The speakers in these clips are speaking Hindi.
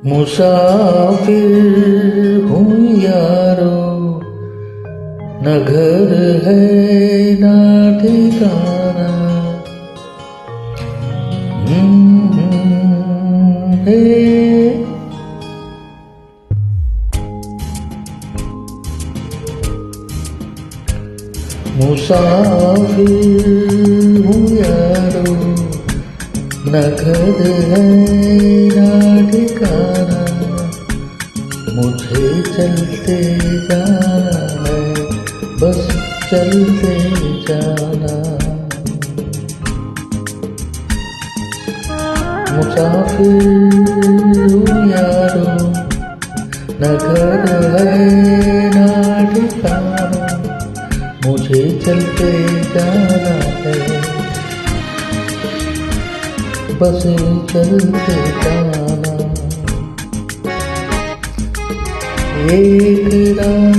मुसाफिर हूँ यारो, न घर है न ठिकाना। हे मुसाफिर हूँ यारो, न घर है न ठिकाना। मुझे चलते जाना है, बस चलते जाना। मुसाफिर हूँ यारो, न घर है न ठिकाना। मुझे चलते जाना है, बस चलते जाना। एक राह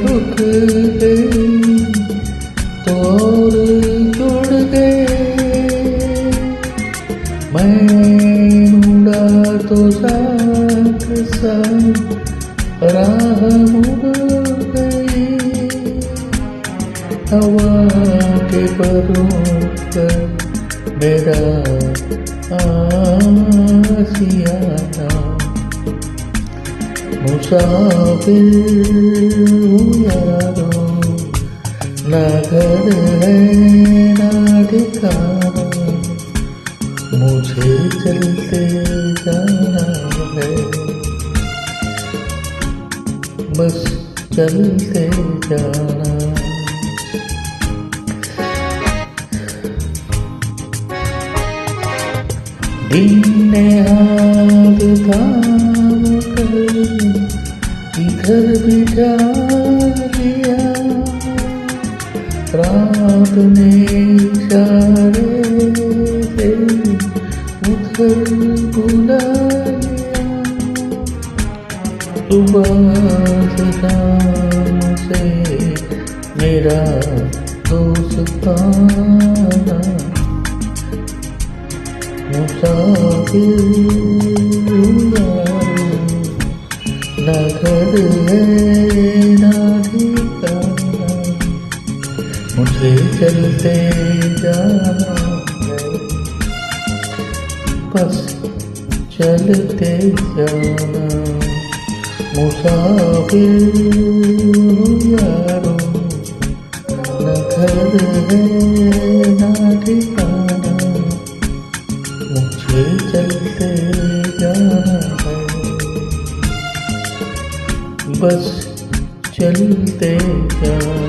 रुक गई तो और जुड़ गए। मैं मुड़ा तो साथ साथ राह मुड़ गई। हवा के परों पर मेरा आसियाना। मुसाफिर हूँ यारो, न घर है न ठिकाना। मुझे चलते जाना है, बस चलते जाना। दिन ने हाथ थाम कर इधर बिठा लिया। रात ने इशारे से उधर बुला लिया। सुबह से शाम से मेरा दोस्ताना। मुसाफिर हूँ यारो, न घर है न ठिकाना। मुझे चलते जाना है, बस चलते जाना। मुसाफिर हूँ यारो, न घर है न ठिकाना। मुझे चलते जाना है, बस चलते जाना।